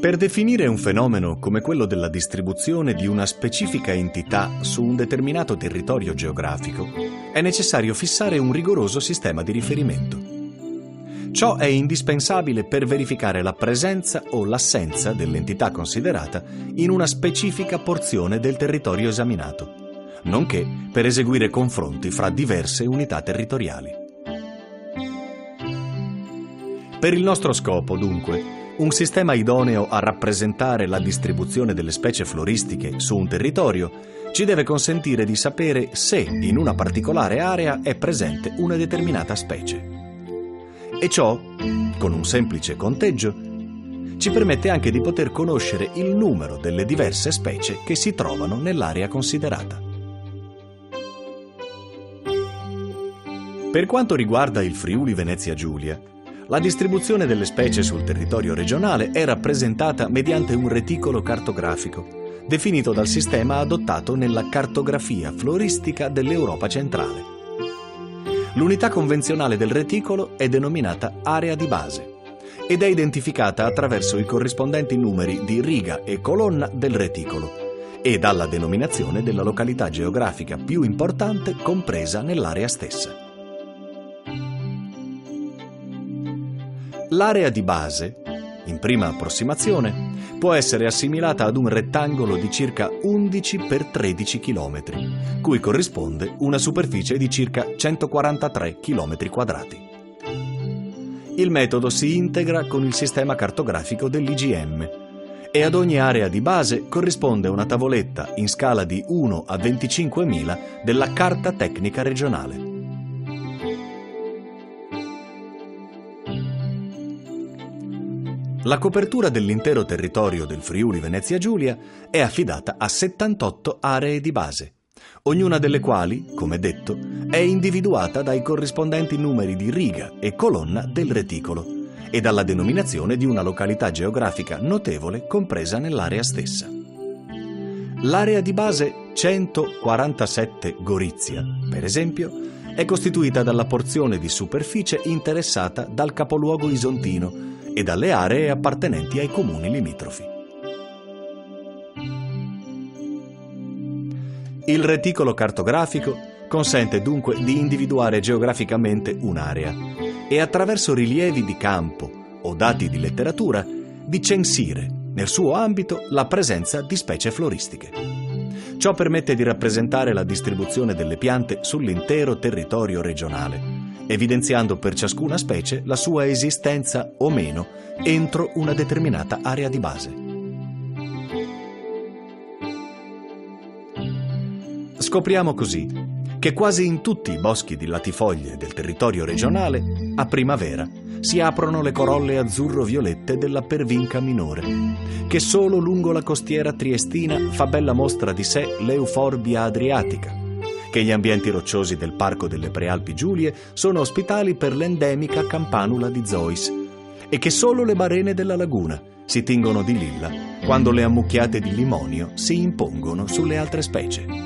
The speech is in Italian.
Per definire un fenomeno come quello della distribuzione di una specifica entità su un determinato territorio geografico, è necessario fissare un rigoroso sistema di riferimento. Ciò è indispensabile per verificare la presenza o l'assenza dell'entità considerata in una specifica porzione del territorio esaminato, nonché per eseguire confronti fra diverse unità territoriali. Per il nostro scopo, dunque, un sistema idoneo a rappresentare la distribuzione delle specie floristiche su un territorio ci deve consentire di sapere se in una particolare area è presente una determinata specie. E ciò, con un semplice conteggio, ci permette anche di poter conoscere il numero delle diverse specie che si trovano nell'area considerata. Per quanto riguarda il Friuli Venezia Giulia, la distribuzione delle specie sul territorio regionale è rappresentata mediante un reticolo cartografico, definito dal sistema adottato nella cartografia floristica dell'Europa centrale. L'unità convenzionale del reticolo è denominata area di base ed è identificata attraverso i corrispondenti numeri di riga e colonna del reticolo e dalla denominazione della località geografica più importante compresa nell'area stessa. L'area di base, in prima approssimazione, può essere assimilata ad un rettangolo di circa 11 x 13 km, cui corrisponde una superficie di circa 143 km². Il metodo si integra con il sistema cartografico dell'IGM e ad ogni area di base corrisponde una tavoletta in scala di 1 a 25.000 della Carta Tecnica Regionale. La copertura dell'intero territorio del Friuli Venezia Giulia è affidata a 78 aree di base, ognuna delle quali, come detto, è individuata dai corrispondenti numeri di riga e colonna del reticolo e dalla denominazione di una località geografica notevole compresa nell'area stessa. L'area di base 147 Gorizia, per esempio, è costituita dalla porzione di superficie interessata dal capoluogo isontino e dalle aree appartenenti ai comuni limitrofi. Il reticolo cartografico consente dunque di individuare geograficamente un'area e attraverso rilievi di campo o dati di letteratura di censire nel suo ambito la presenza di specie floristiche. Ciò permette di rappresentare la distribuzione delle piante sull'intero territorio regionale, evidenziando per ciascuna specie la sua esistenza o meno entro una determinata area di base. Scopriamo così che quasi in tutti i boschi di latifoglie del territorio regionale, a primavera, si aprono le corolle azzurro-violette della pervinca minore, che solo lungo la costiera triestina fa bella mostra di sé l'Euforbia adriatica, che gli ambienti rocciosi del Parco delle Prealpi Giulie sono ospitali per l'endemica campanula di Zois e che solo le barene della laguna si tingono di lilla quando le ammucchiate di limonio si impongono sulle altre specie.